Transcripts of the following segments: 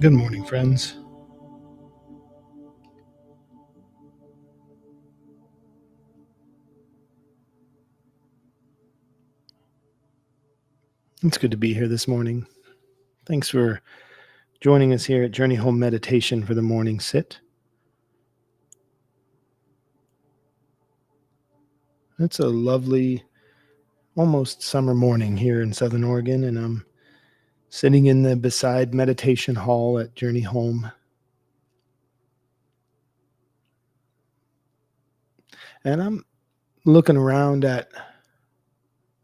Good morning, friends. It's good to be here this morning. Thanks for joining us here at Journey Home Meditation for the morning sit. It's a lovely, almost summer morning here in Southern Oregon, and I'm sitting in the beside meditation hall at Journey Home. And I'm looking around at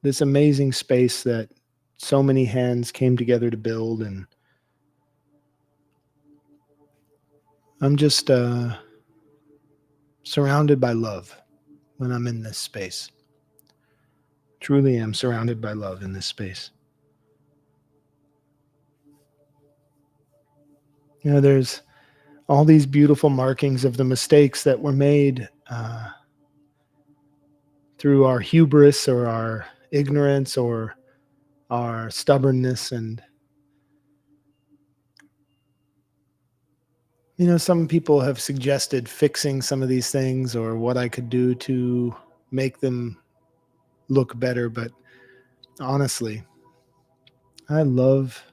this amazing space that so many hands came together to build, and I'm just surrounded by love when I'm in this space. Truly am surrounded by love in this space. There's all these beautiful markings of the mistakes that were made through our hubris or our ignorance or our stubbornness. And, some people have suggested fixing some of these things or what I could do to make them look better. But honestly, I love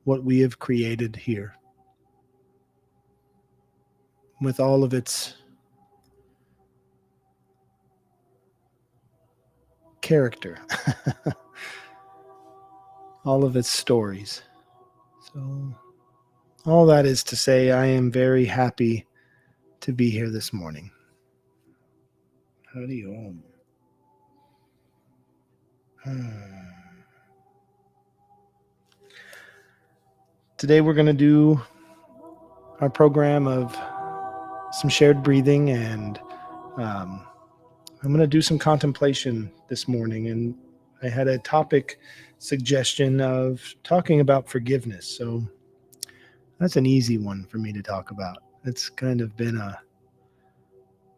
what we have created here with all of its character, all of its stories. So all that is to say, I am very happy to be here this morning. Howdy Om. Today we're going to do our program of some shared breathing, and I'm going to do some contemplation this morning. And I had a topic suggestion of talking about forgiveness. So that's an easy one for me to talk about. It's kind of been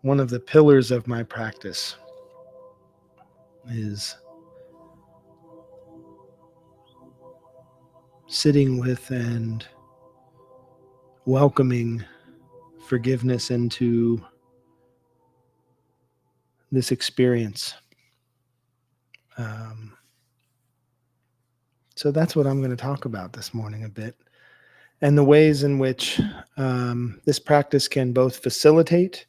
one of the pillars of my practice is sitting with and welcoming forgiveness into this experience. So that's what I'm going to talk about this morning a bit, and the ways in which this practice can both facilitate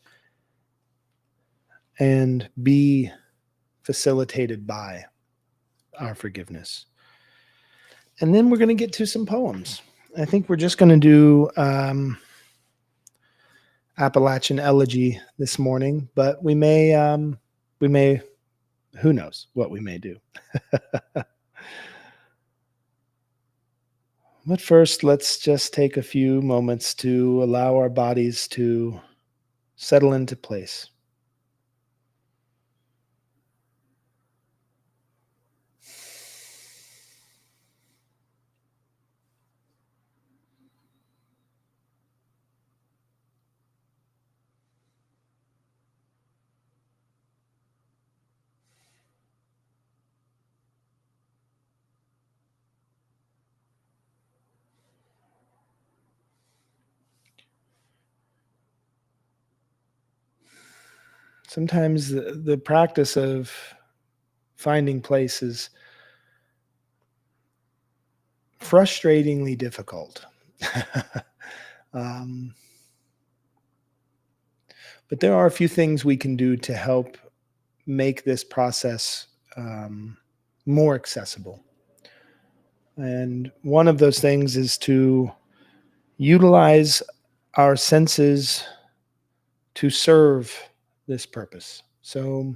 and be facilitated by our forgiveness. And then we're going to get to some poems. I think we're just going to do Appalachian Elegy this morning, but we may, who knows what we may do. But first, let's just take a few moments to allow our bodies to settle into place. Sometimes the practice of finding place is frustratingly difficult. But there are a few things we can do to help make this process more accessible. And one of those things is to utilize our senses to serve this purpose. So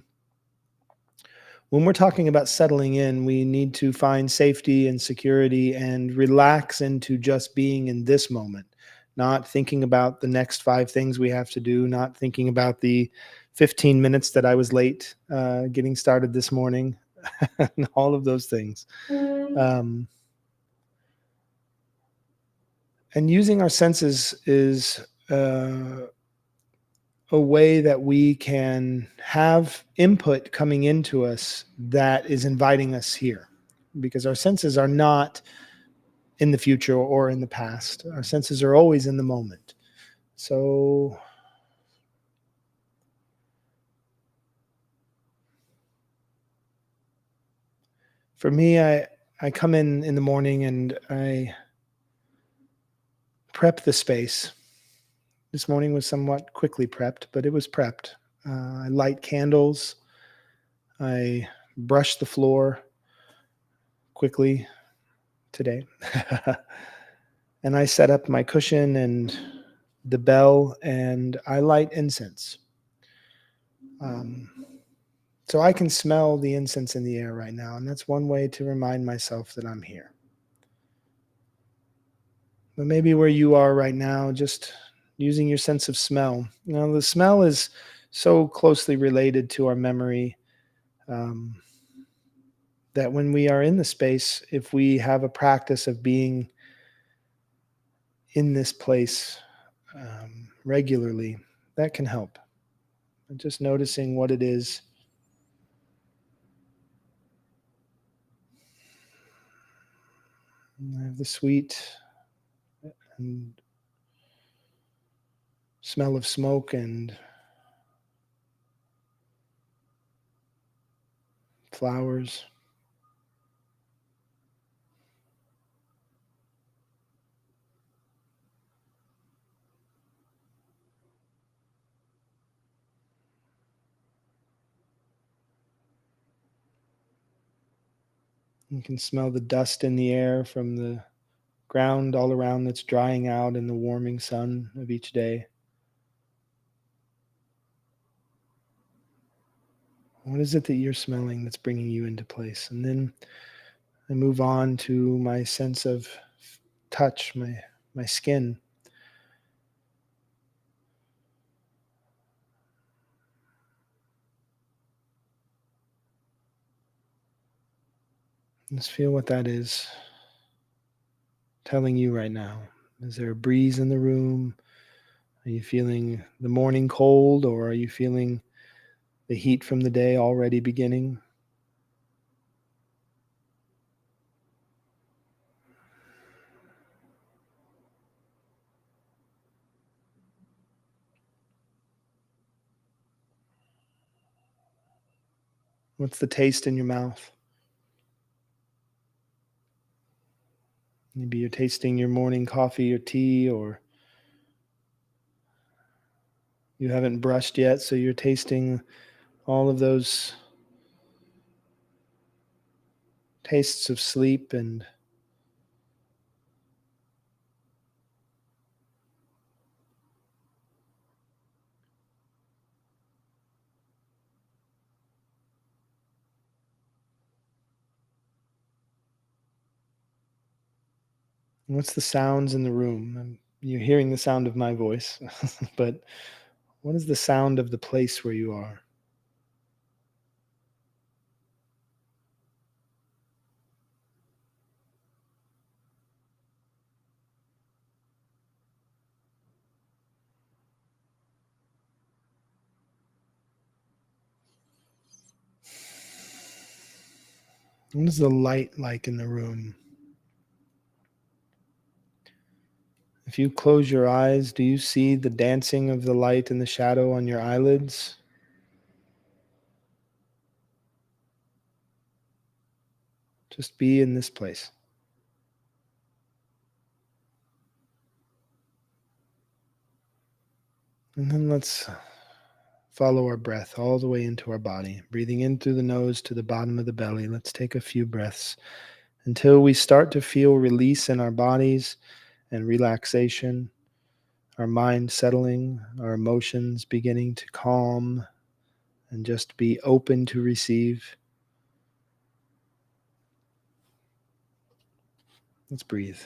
when we're talking about settling in, we need to find safety and security and relax into just being in this moment, not thinking about the next 5 things we have to do, not thinking about the 15 minutes that I was late getting started this morning, and all of those things. And using our senses is a way that we can have input coming into us that is inviting us here, because our senses are not in the future or in the past. Our senses are always in the moment. So for me, I come in the morning and I prep the space. This morning was somewhat quickly prepped, but it was prepped. I light candles. I brush the floor quickly today. And I set up my cushion and the bell, and I light incense. Um, so I can smell the incense in the air right now, and that's one way to remind myself that I'm here. But maybe where you are right now, just using your sense of smell. Now, the smell is so closely related to our memory, um, that when we are in the space, if we have a practice of being in this place regularly, that can help. And just noticing what it is. I have the sweet and smell of smoke and flowers. You can smell the dust in the air from the ground all around that's drying out in the warming sun of each day. What is it that you're smelling that's bringing you into place? And then I move on to my sense of touch, my skin. Let's feel what that is telling you right now. Is there a breeze in the room? Are you feeling the morning cold, or are you feeling the heat from the day already beginning? What's the taste in your mouth? Maybe you're tasting your morning coffee or tea, or you haven't brushed yet, so you're tasting all of those tastes of sleep. And what's the sounds in the room? You're hearing the sound of my voice, but what is the sound of the place where you are? What is the light like in the room? If you close your eyes, do you see the dancing of the light and the shadow on your eyelids? Just be in this place. And then let's follow our breath all the way into our body, breathing in through the nose to the bottom of the belly. Let's take a few breaths until we start to feel release in our bodies and relaxation, our mind settling, our emotions beginning to calm and just be open to receive. Let's breathe.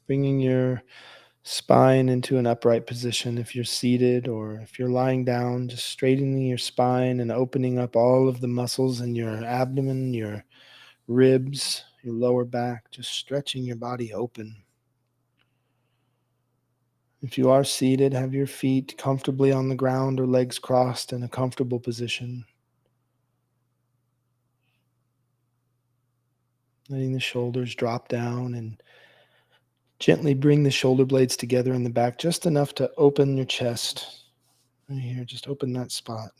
bringing your spine into an upright position if you're seated, or if you're lying down, just straightening your spine and opening up all of the muscles in your abdomen, your ribs, your lower back, just stretching your body open. If you are seated, have your feet comfortably on the ground or legs crossed in a comfortable position. Letting the shoulders drop down and gently bring the shoulder blades together in the back, just enough to open your chest. Right here, just open that spot.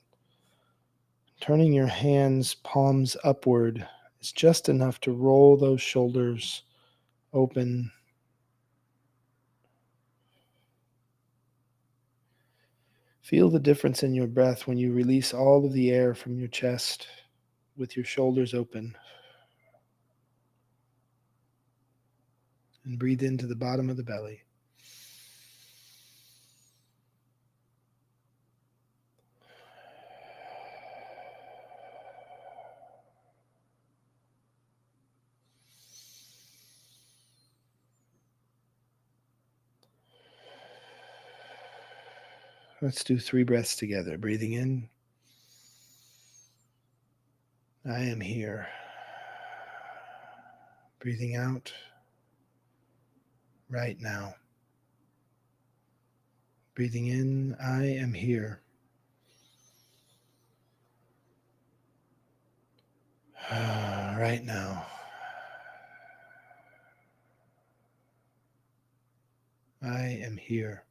Turning your hands palms upward is just enough to roll those shoulders open. Feel the difference in your breath when you release all of the air from your chest with your shoulders open. And breathe into the bottom of the belly. Let's do 3 breaths together. Breathing in, I am here. Breathing out, right now. Breathing in, I am here. Right now. I am here.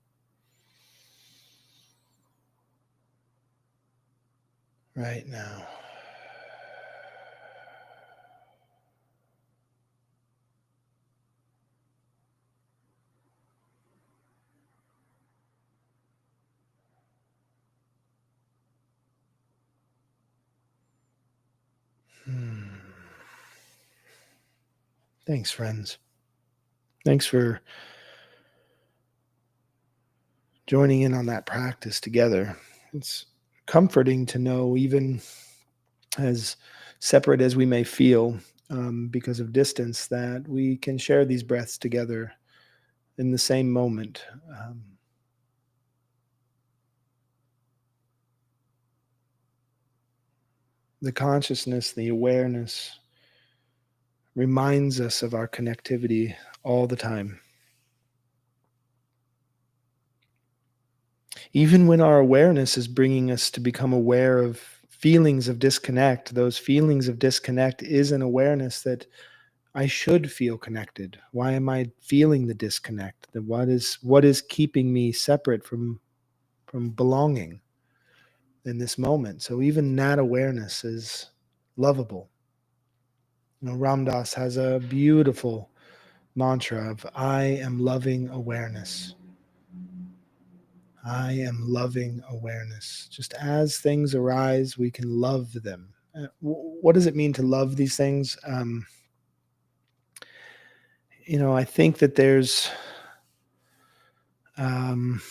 Right now. Thanks, friends. Thanks for joining in on that practice together. It's comforting to know, even as separate as we may feel because of distance, that we can share these breaths together in the same moment. The consciousness, the awareness reminds us of our connectivity all the time. Even when our awareness is bringing us to become aware of feelings of disconnect, those feelings of disconnect is an awareness that I should feel connected. Why am I feeling the disconnect? What is keeping me separate from belonging in this moment? So even that awareness is lovable. Ram Dass has a beautiful mantra of I am loving awareness. I am loving awareness. Just as things arise, we can love them. What does it mean to love these things? I think that um,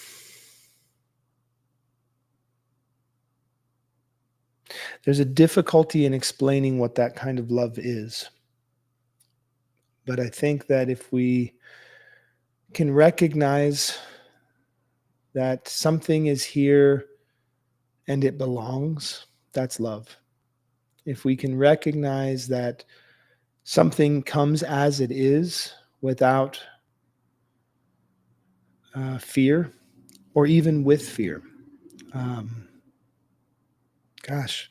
there's a difficulty in explaining what that kind of love is. But I think that if we can recognize that something is here and it belongs, that's love. If we can recognize that something comes as it is without fear, or even with fear, um, gosh,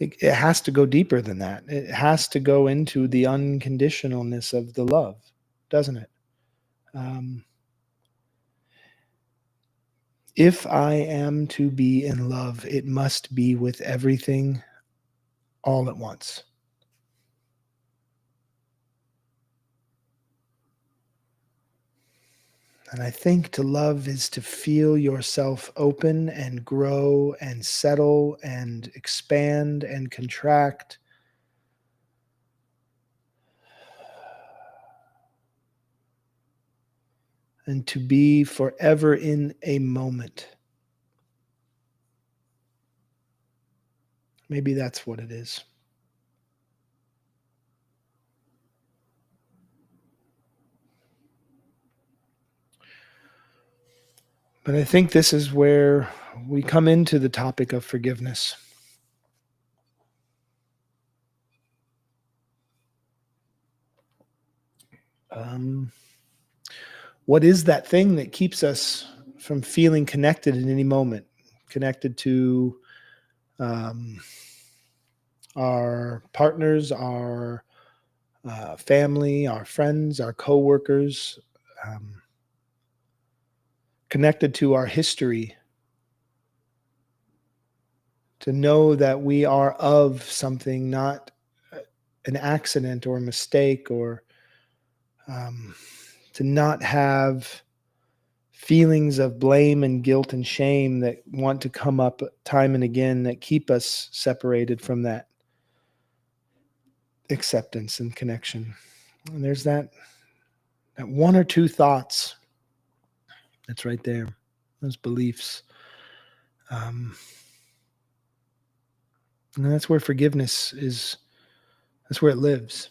it has to go deeper than that. It has to go into the unconditionalness of the love, doesn't it? If I am to be in love, it must be with everything all at once. And I think to love is to feel yourself open and grow and settle and expand and contract. And to be forever in a moment. Maybe that's what it is. But I think this is where we come into the topic of forgiveness. Um, what is that thing that keeps us from feeling connected in any moment? Connected to um, our partners, our family, our friends, our coworkers, um, connected to our history, to know that we are of something, not an accident or a mistake, or um, to not have feelings of blame and guilt and shame that want to come up time and again that keep us separated from that acceptance and connection. And there's that one or two thoughts that's right there, those beliefs. Um, and that's where forgiveness is, that's where it lives.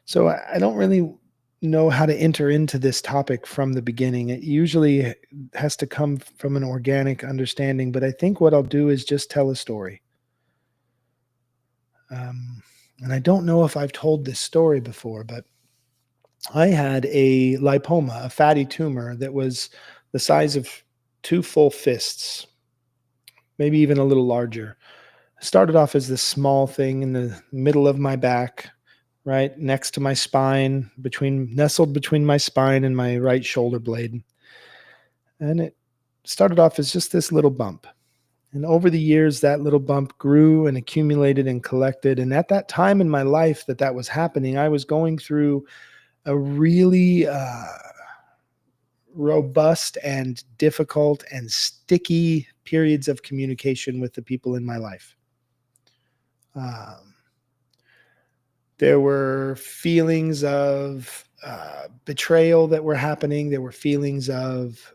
So I don't really know how to enter into this topic from the beginning. It usually has to come from an organic understanding, but I think what I'll do is just tell a story. Um, and I don't know if I've told this story before, but I had a lipoma, a fatty tumor that was the size of two full fists, maybe even a little larger. It started off as this small thing in the middle of my back, right next to my spine, nestled between my spine and my right shoulder blade. And it started off as just this little bump. And over the years, that little bump grew and accumulated and collected. And at that time in my life that was happening, I was going through a really robust and difficult and sticky periods of communication with the people in my life. Um, there were feelings of betrayal that were happening. There were feelings of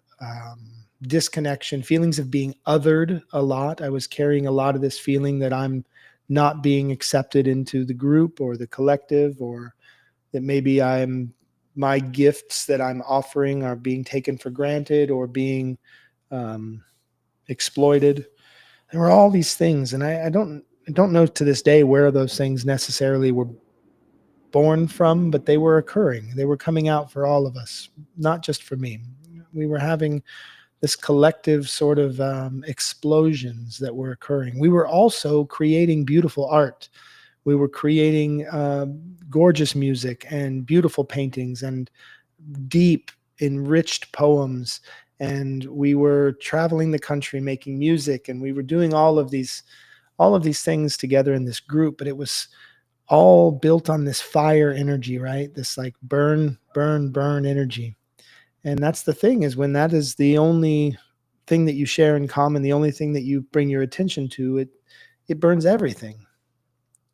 disconnection, feelings of being othered a lot. I was carrying a lot of this feeling that I'm not being accepted into the group or the collective, or that maybe my gifts that I'm offering are being taken for granted or being exploited. There were all these things, and I don't know to this day where those things necessarily were born from, but they were occurring. They were coming out for all of us, not just for me. We were having this collective sort of explosions that were occurring. We were also creating beautiful art. We were creating gorgeous music and beautiful paintings and deep, enriched poems. And we were traveling the country making music, and we were doing all of these things together in this group. But it was all built on this fire energy, right? This like burn, burn, burn energy. And that's the thing, is when that is the only thing that you share in common, the only thing that you bring your attention to, it burns everything.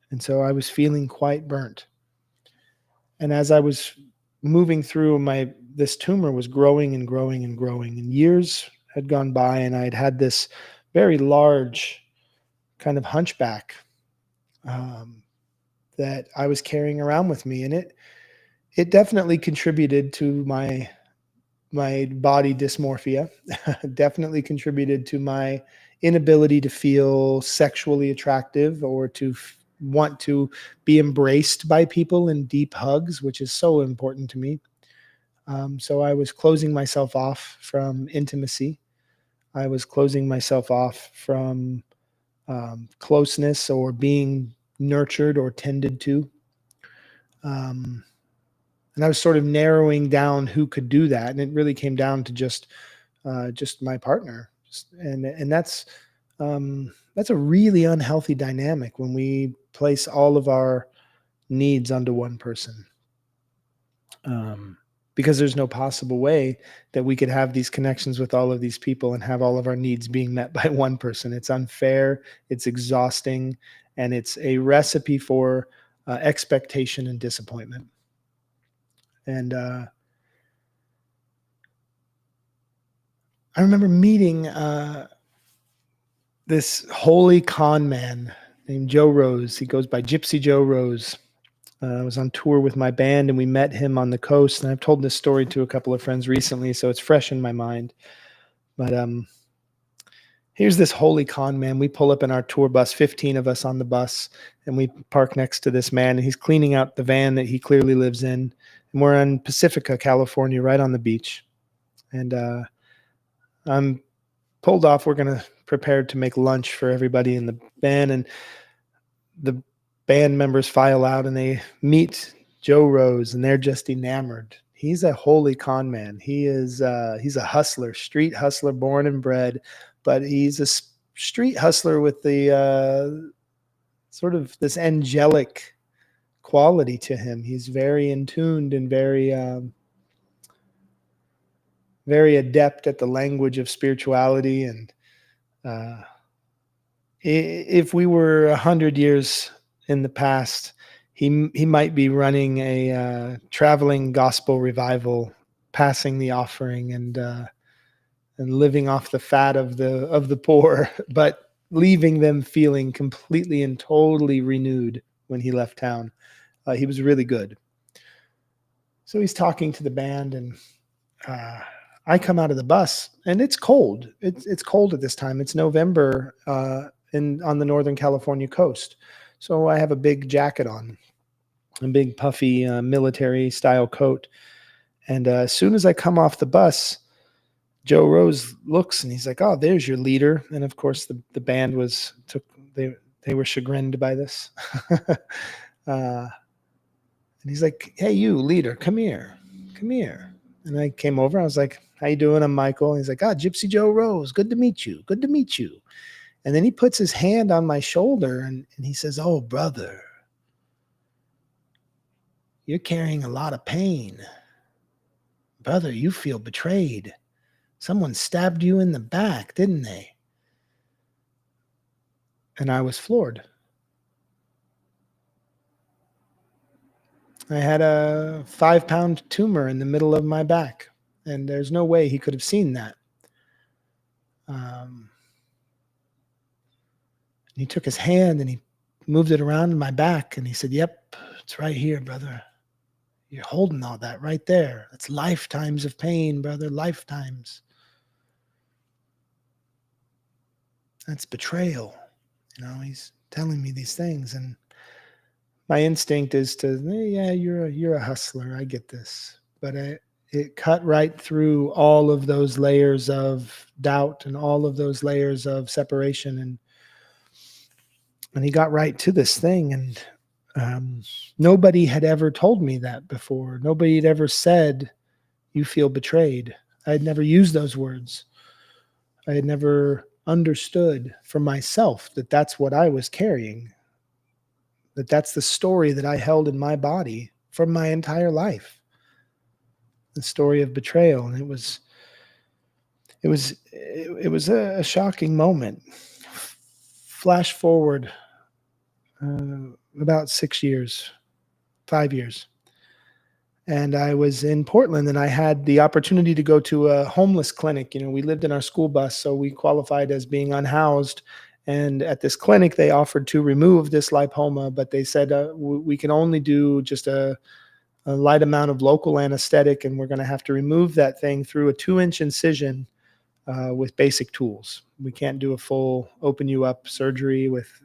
And so I was feeling quite burnt. And as I was moving through, this tumor was growing and growing and growing, and years had gone by, and I'd had this very large kind of hunchback that I was carrying around with me. And it definitely contributed to my body dysmorphia, definitely contributed to my inability to feel sexually attractive or to want to be embraced by people in deep hugs, which is so important to me. So I was closing myself off from intimacy. I was closing myself off from closeness or being nurtured or tended to. And I was sort of narrowing down who could do that, and it really came down to just my partner. And that's a really unhealthy dynamic when we place all of our needs onto one person. Because there's no possible way that we could have these connections with all of these people and have all of our needs being met by one person. It's unfair, it's exhausting, and it's a recipe for expectation and disappointment. And I remember meeting this holy con man named Joe Rose. He goes by Gypsy Joe Rose. I was on tour with my band, and we met him on the coast. And I've told this story to a couple of friends recently, so it's fresh in my mind. But here's this holy con man. We pull up in our tour bus, 15 of us on the bus, and we park next to this man, and he's cleaning out the van that he clearly lives in. And we're in Pacifica, California, right on the beach. And I'm pulled off. We're going to prepare to make lunch for everybody in the band. And the band members file out and they meet Joe Rose, and they're just enamored. He's a holy con man. He's a hustler, street hustler, born and bred, but he's a street hustler with the sort of this angelic quality to him. He's very in tuned and very adept at the language of spirituality. And uh, if we were 100 years in the past, he might be running a traveling gospel revival, passing the offering and living off the fat of the poor, but leaving them feeling completely and totally renewed when he left town. He was really good. So he's talking to the band, and I come out of the bus, and it's cold. It's cold at this time. It's November on the Northern California coast. So I have a big jacket on, a big puffy military style coat. And as soon as I come off the bus, Joe Rose looks and he's like, "Oh, there's your leader." And of course, the band they were chagrined by this. And he's like, "Hey, you leader, come here, come here." And I came over. I was like, "How you doing? I'm Michael." And he's like, "Ah, Gypsy Joe Rose, good to meet you. Good to meet you." And then he puts his hand on my shoulder and he says, "Oh, brother, you're carrying a lot of pain. Brother, you feel betrayed. Someone stabbed you in the back, didn't they?" And I was floored. I had a 5-pound tumor in the middle of my back, and there's no way he could have seen that. Um, he took his hand and he moved it around my back, and he said, "Yep, it's right here, brother. You're holding all that right there. That's lifetimes of pain, brother, lifetimes. That's betrayal." He's telling me these things, and my instinct is to, yeah, you're a hustler. I get this. But it cut right through all of those layers of doubt and all of those layers of separation. And he got right to this thing. And nobody had ever told me that before. Nobody had ever said, "You feel betrayed." I had never used those words. I had never understood for myself that that's what I was carrying, that that's the story that I held in my body for my entire life, the story of betrayal. And it was a shocking moment. Flash forward about 6 years, 5 years, and I was in Portland, and I had the opportunity to go to a homeless clinic. We lived in our school bus, so we qualified as being unhoused. And at this clinic, they offered to remove this lipoma, but they said we can only do just a light amount of local anesthetic, and we're going to have to remove that thing through a 2-inch incision with basic tools. We can't do a full open you up surgery with,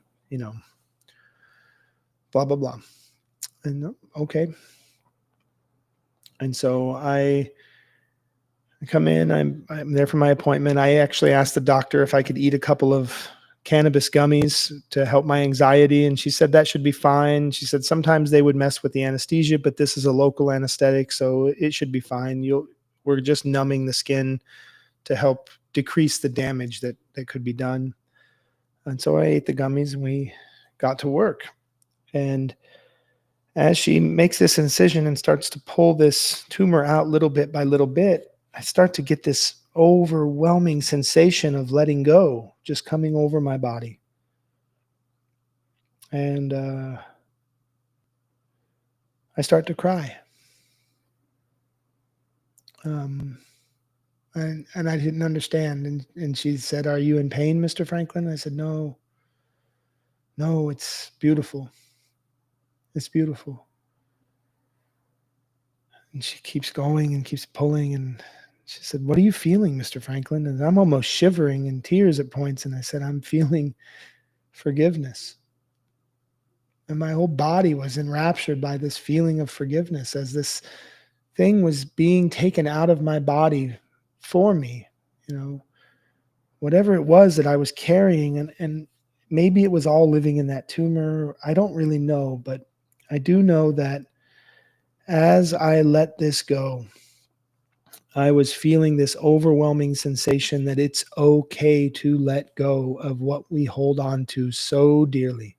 blah, blah, blah. And okay. And so I come in, I'm there for my appointment. I actually asked the doctor if I could eat a couple of cannabis gummies to help my anxiety, and she said that should be fine. She said sometimes they would mess with the anesthesia, but this is a local anesthetic, so it should be fine. We're just numbing the skin to help decrease the damage that could be done. And so I ate the gummies and we got to work. And as she makes this incision and starts to pull this tumor out little bit by little bit, I start to get this overwhelming sensation of letting go just coming over my body. And I start to cry. And I didn't understand. And she said, "Are you in pain, Mr. Franklin?" I said, No, it's beautiful. It's beautiful." And she keeps going and keeps pulling, and She said, "What are you feeling, Mr. Franklin?" And I'm almost shivering in tears at points. And I said, "I'm feeling forgiveness." And my whole body was enraptured by this feeling of forgiveness as this thing was being taken out of my body for me. You know, whatever it was that I was carrying, and maybe it was all living in that tumor. I don't really know, but I do know that as I let this go, I was feeling this overwhelming sensation that it's okay to let go of what we hold on to so dearly.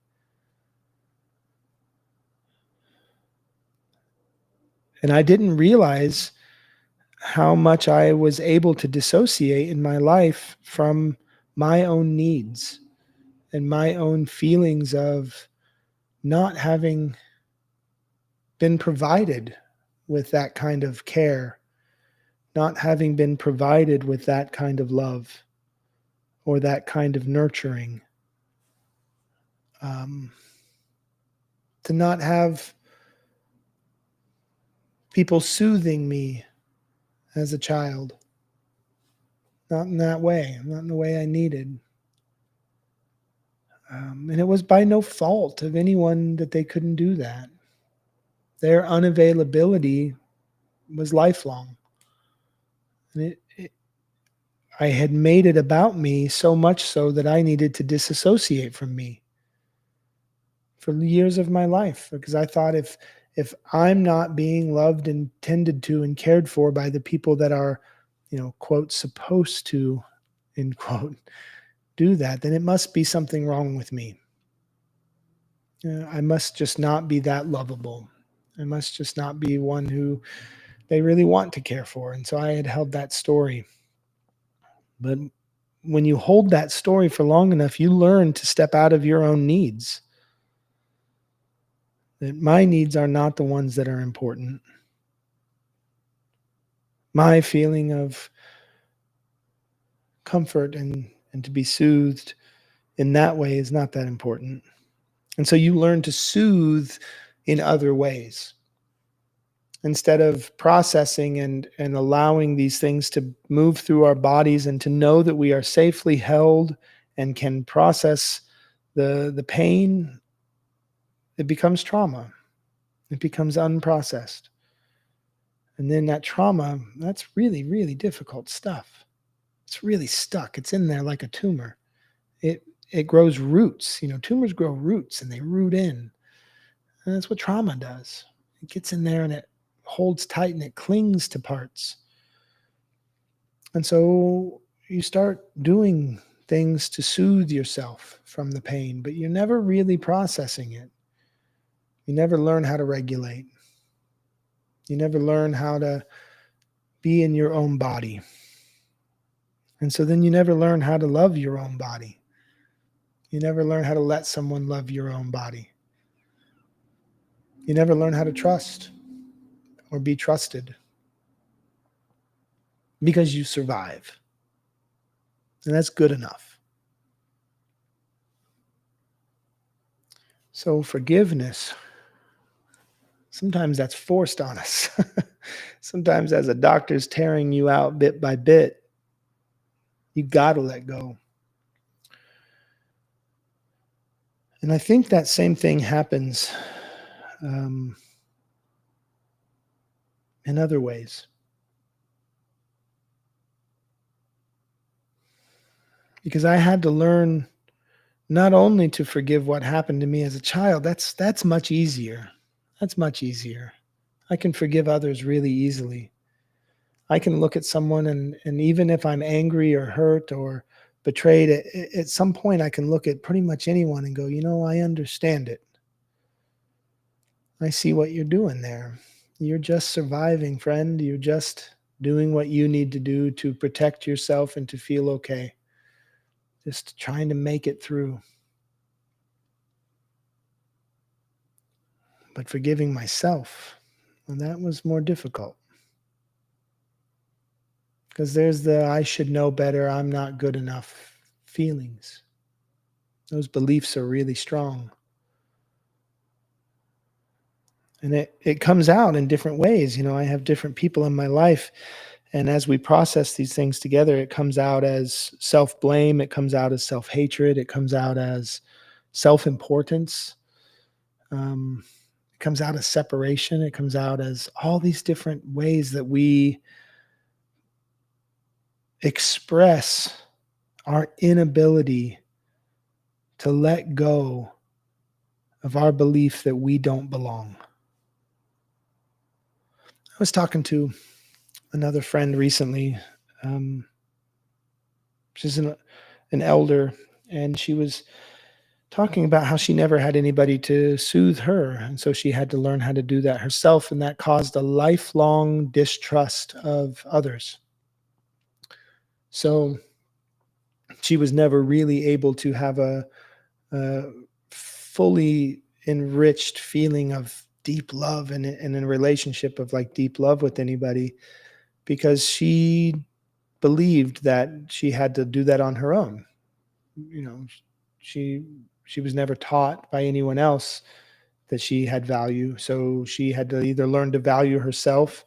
And I didn't realize how much I was able to dissociate in my life from my own needs and my own feelings of not having been provided with that kind of care, not having been provided with that kind of love or that kind of nurturing, um, to not have people soothing me as a child, not in that way, not in the way I needed. And it was by no fault of anyone that they couldn't do that. Their unavailability was lifelong. And I had made it about me so much so that I needed to disassociate from me for the years of my life because I thought if I'm not being loved and tended to and cared for by the people that are, quote, supposed to, end quote, do that, then it must be something wrong with me. I must just not be that lovable. I must just not be one who they really want to care for. And so I had held that story. But when you hold that story for long enough, you learn to step out of your own needs. That my needs are not the ones that are important. My feeling of comfort and to be soothed in that way is not that important. And so you learn to soothe in other ways instead of processing and allowing these things to move through our bodies and to know that we are safely held and can process the pain. It becomes trauma. It becomes unprocessed. And then that trauma, that's really, really difficult stuff. It's really stuck. It's in there like a tumor. It grows roots. Tumors grow roots and they root in. And that's what trauma does. It gets in there and it holds tight and it clings to parts. And so you start doing things to soothe yourself from the pain, but you're never really processing it. You never learn how to regulate. You never learn how to be in your own body. And so then you never learn how to love your own body. You never learn how to let someone love your own body. You never learn how to trust or be trusted because you survive. And that's good enough. So forgiveness, sometimes that's forced on us. Sometimes as a doctor's tearing you out bit by bit, you got to let go. And I think that same thing happens in other ways. Because I had to learn not only to forgive what happened to me as a child, that's much easier. That's much easier. I can forgive others really easily. I can look at someone and even if I'm angry or hurt or betrayed, at some point I can look at pretty much anyone and go, I understand it. I see what you're doing there. You're just surviving, friend. You're just doing what you need to do to protect yourself and to feel okay. Just trying to make it through. But forgiving myself, well, that was more difficult. Because there's the I should know better, I'm not good enough feelings. Those beliefs are really strong. And it comes out in different ways. I have different people in my life, And as we process these things together, it comes out as self blame, it comes out as self hatred, it comes out as self importance, it comes out as separation, it comes out as all these different ways that we express our inability to let go of our belief that we don't belong. I was talking to another friend recently. Um, she's an elder, and she was talking about how she never had anybody to soothe her. And so she had to learn how to do that herself. And that caused a lifelong distrust of others. So she was never really able to have a fully enriched feeling of deep love and a relationship of like deep love with anybody, because she believed that she had to do that on her own. You know, she she was never taught by anyone else that she had value. So she had to either learn to value herself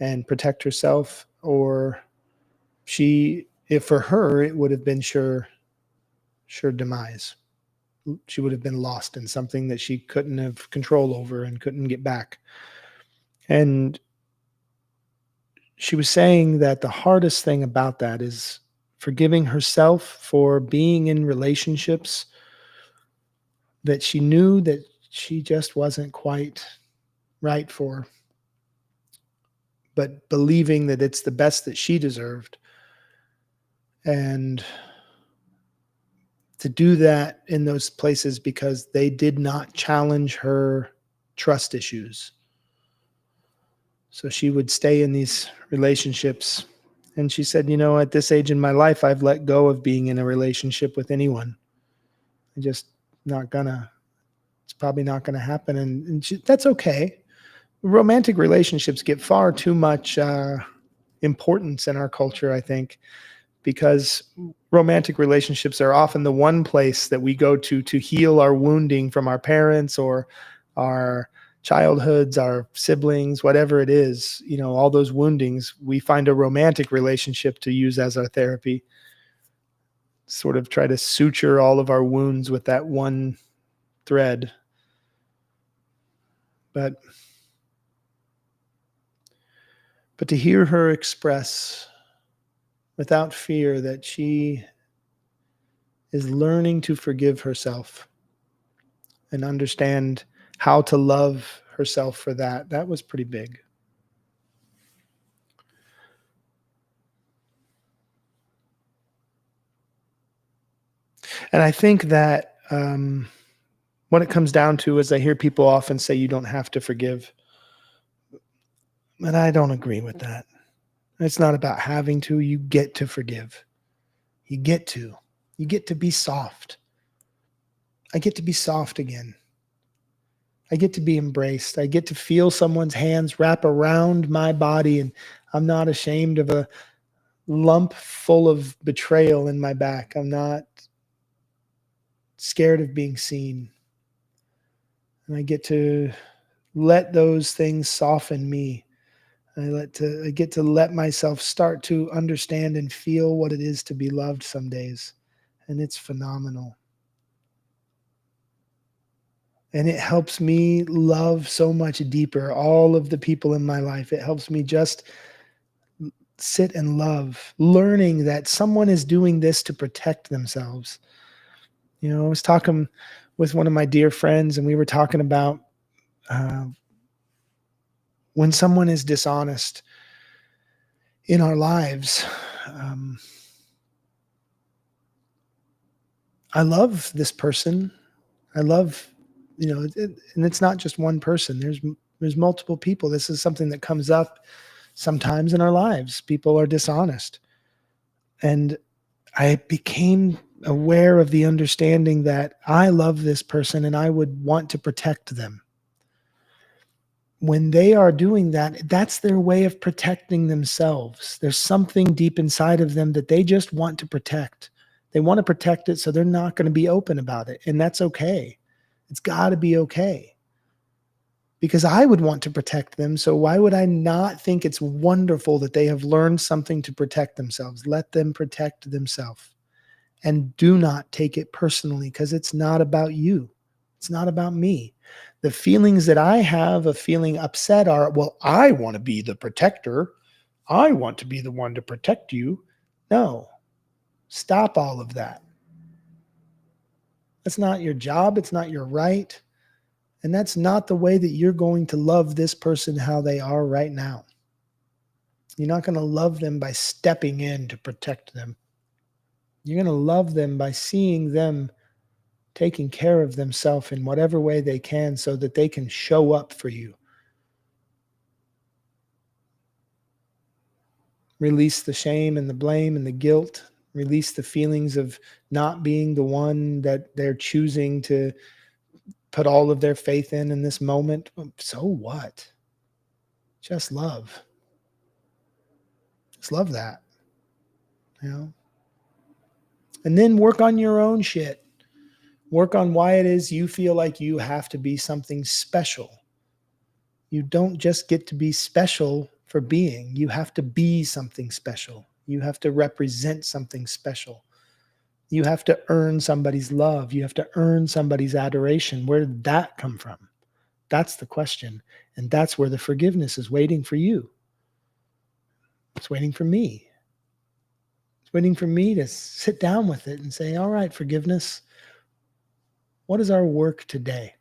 and protect herself, or if for her, it would have been sure demise. She would have been lost in something that she couldn't have control over and couldn't get back. And she was saying that the hardest thing about that is forgiving herself for being in relationships that she knew that she just wasn't quite right for, but believing that it's the best that she deserved. And to do that in those places because they did not challenge her trust issues. So she would stay in these relationships. And she said, at this age in my life, I've let go of being in a relationship with anyone. I just not gonna, it's probably not gonna happen. And that's okay. Romantic relationships get far too much importance in our culture, I think, because romantic relationships are often the one place that we go to heal our wounding from our parents or our childhoods, our siblings, whatever it is, all those woundings. We find a romantic relationship to use as our therapy, sort of try to suture all of our wounds with that one thread. But to hear her express without fear that she is learning to forgive herself and understand how to love herself for that, that was pretty big. And I think that what it comes down to is I hear people often say you don't have to forgive. And I don't agree with that. It's not about having to. You get to forgive. You get to. You get to be soft. I get to be soft again. I get to be embraced. I get to feel someone's hands wrap around my body, and I'm not ashamed of a lump full of betrayal in my back. I'm not scared of being seen. And I get to let those things soften me. I get to let myself start to understand and feel what it is to be loved some days. And it's phenomenal. And it helps me love so much deeper all of the people in my life. It helps me just sit and love, learning that someone is doing this to protect themselves. I was talking with one of my dear friends, and we were talking about when someone is dishonest in our lives. I love this person. I love, and it's not just one person. There's multiple people. This is something that comes up sometimes in our lives. People are dishonest. And I became aware of the understanding that I love this person and I would want to protect them. When they are doing that, that's their way of protecting themselves. There's something deep inside of them that they just want to protect. They want to protect it, so they're not going to be open about it. And that's okay. It's got to be okay. because I would want to protect them. So why would I not think it's wonderful that they have learned something to protect themselves? Let them protect themselves. And do not take it personally, because it's not about you. It's not about me. The feelings that I have of feeling upset are, well, I want to be the protector. I want to be the one to protect you. No, stop all of that. That's not your job. It's not your right. And that's not the way that you're going to love this person how they are right now. You're not going to love them by stepping in to protect them. You're going to love them by seeing them taking care of themselves in whatever way they can so that they can show up for you. Release the shame and the blame and the guilt. Release the feelings of not being the one that they're choosing to put all of their faith in this moment. So what? Just love. Just love that. You know? And then work on your own shit. Work on why it is you feel like you have to be something special. You don't just get to be special for being. You have to be something special. You have to represent something special. You have to earn somebody's love. You have to earn somebody's adoration. Where did that come from? That's the question. And that's where the forgiveness is waiting for you. It's waiting for me. It's waiting for me to sit down with it and say, all right, forgiveness, what is our work today?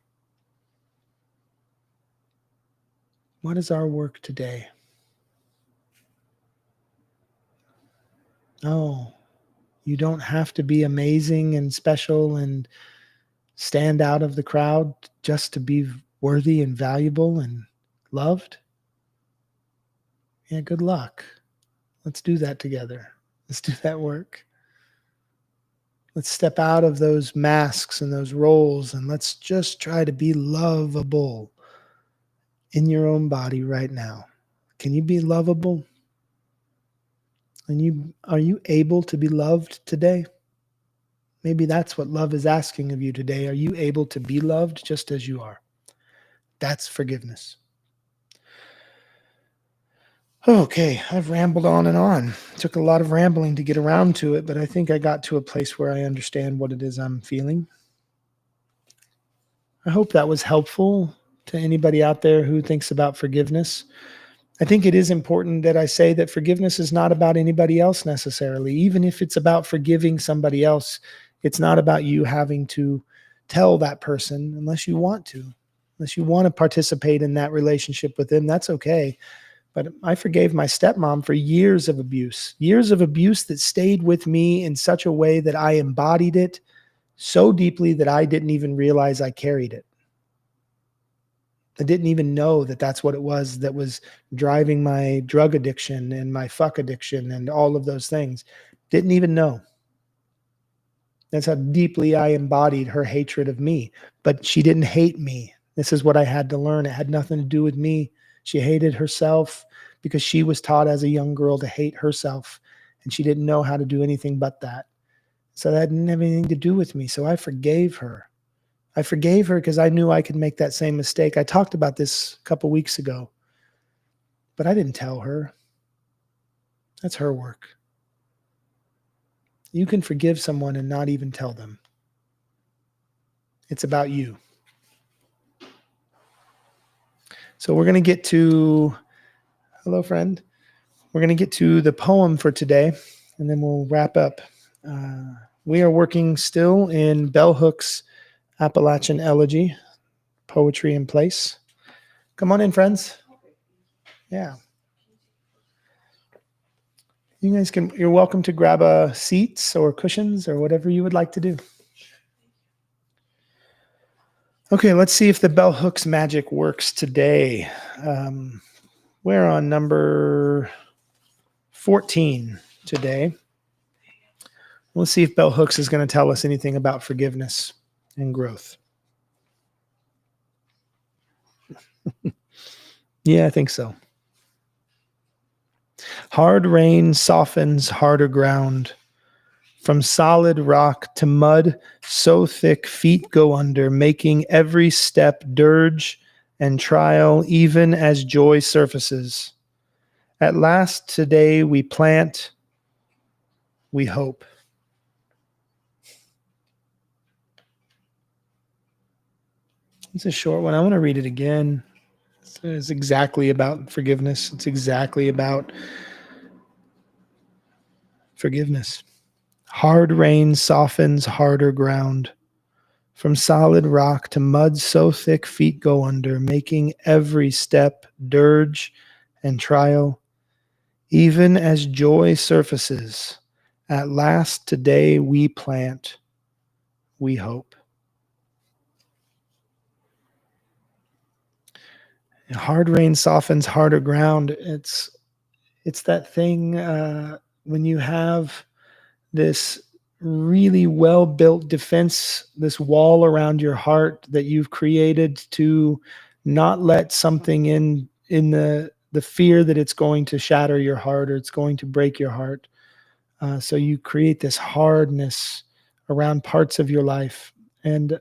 What is our work today? No, you don't have to be amazing and special and stand out of the crowd just to be worthy and valuable and loved. Yeah, good luck. Let's do that together. Let's do that work. Let's step out of those masks and those roles, and let's just try to be lovable in your own body right now. Can you be lovable? And are you able to be loved today? Maybe that's what love is asking of you today. Are you able to be loved just as you are? That's forgiveness. Okay, I've rambled on and on. It took a lot of rambling to get around to it, but I think I got to a place where I understand what it is I'm feeling. I hope that was helpful to anybody out there who thinks about forgiveness. I think it is important that I say that forgiveness is not about anybody else necessarily. Even if it's about forgiving somebody else, it's not about you having to tell that person unless you want to. Unless you want to participate in that relationship with them, that's okay. But I forgave my stepmom for years of abuse that stayed with me in such a way that I embodied it so deeply that I didn't even realize I carried it. I didn't even know that that's what it was that was driving my drug addiction and my fuck addiction and all of those things. Didn't even know. That's how deeply I embodied her hatred of me. But she didn't hate me. This is what I had to learn. It had nothing to do with me. She hated herself because she was taught as a young girl to hate herself. And she didn't know how to do anything but that. So that didn't have anything to do with me. So I forgave her. I forgave her because I knew I could make that same mistake. I talked about this a couple weeks ago, but I didn't tell her. That's her work. You can forgive someone and not even tell them. It's about you. So we're going to get to, hello friend, we're going to get to the poem for today, and then we'll wrap up. We are working still in Bell Hook's Appalachian Elegy, Poetry in Place. Come on in, friends. Yeah. You guys you're welcome to grab seats or cushions or whatever you would like to do. Okay, let's see if the Bell Hooks magic works today. We're on number 14 today. Let's see if Bell Hooks is going to tell us anything about forgiveness and growth. Yeah, I think so. Hard rain softens harder ground. From solid rock to mud, so thick feet go under, making every step dirge and trial, even as joy surfaces. At last today we plant, we hope. It's a short one. I want to read it again. It's exactly about forgiveness. It's exactly about forgiveness. Hard rain softens harder ground. From solid rock to mud so thick feet go under, making every step dirge and trial. Even as joy surfaces, at last today we plant, we hope. And hard rain softens harder ground. It's that thing when you have this really well built defense, this wall around your heart that you've created to not let something in the fear that it's going to shatter your heart or it's going to break your heart. So you create this hardness around parts of your life, and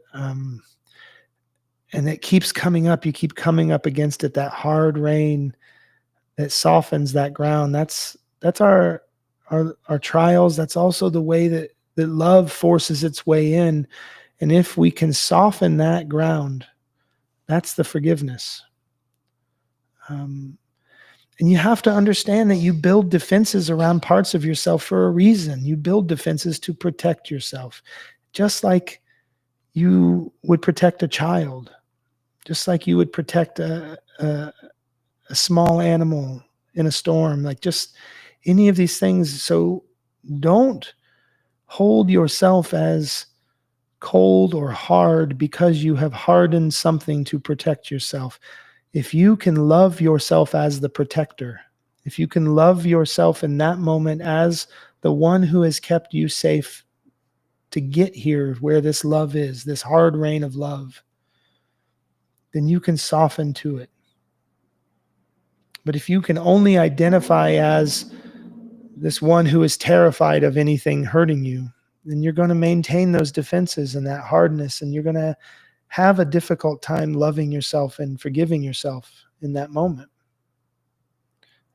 it keeps coming up. You keep coming up against it. That hard rain that softens that ground. That's our trials. That's also the way that love forces its way in. And if we can soften that ground, that's the forgiveness. And you have to understand that you build defenses around parts of yourself for a reason. You build defenses to protect yourself, just like you would protect a child, just like you would protect a small animal in a storm, like just any of these things. So don't hold yourself as cold or hard because you have hardened something to protect yourself. If you can love yourself as the protector, if you can love yourself in that moment as the one who has kept you safe to get here where this love is, this hard rain of love, then you can soften to it. But if you can only identify as this one who is terrified of anything hurting you, then you're going to maintain those defenses and that hardness, and you're going to have a difficult time loving yourself and forgiving yourself in that moment.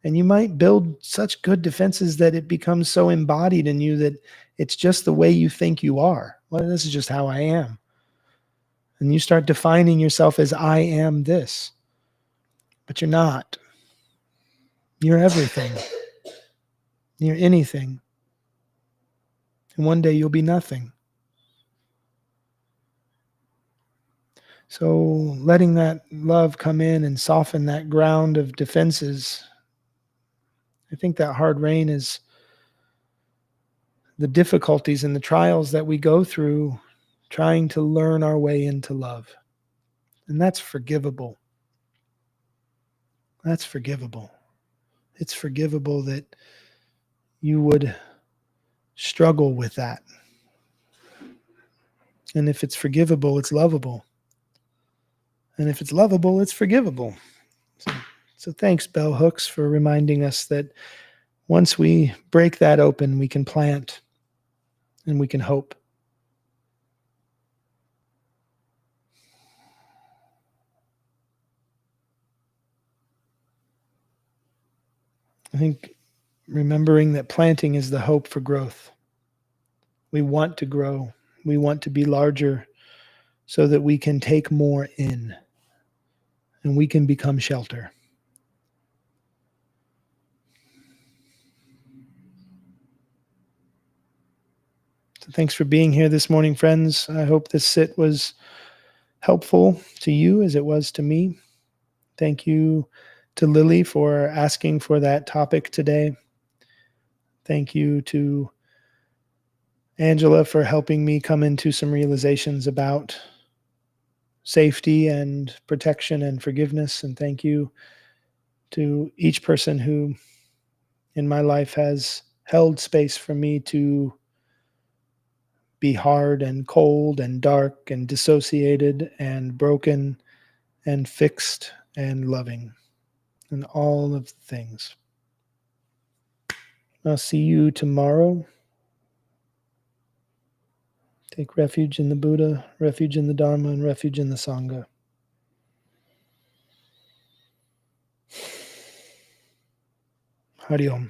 And you might build such good defenses that it becomes so embodied in you that it's just the way you think you are. Well, this is just how I am. And you start defining yourself as I am this. But you're not. You're everything. You're anything. And one day you'll be nothing. So letting that love come in and soften that ground of defenses, I think that hard rain is the difficulties and the trials that we go through trying to learn our way into love. And that's forgivable. That's forgivable. It's forgivable that you would struggle with that. And if it's forgivable, it's lovable. And if it's lovable, it's forgivable. So thanks, Bell Hooks, for reminding us that once we break that open, we can plant and we can hope. I think remembering that planting is the hope for growth. We want to grow. We want to be larger so that we can take more in and we can become shelter. So thanks for being here this morning, friends. I hope this sit was helpful to you as it was to me. Thank you to Lily for asking for that topic today. Thank you to Angela for helping me come into some realizations about safety and protection and forgiveness. And thank you to each person who in my life has held space for me to be hard and cold and dark and dissociated and broken and fixed and loving and all of the things. I'll see you tomorrow. Take refuge in the Buddha, refuge in the Dharma, and refuge in the Sangha. Hariom.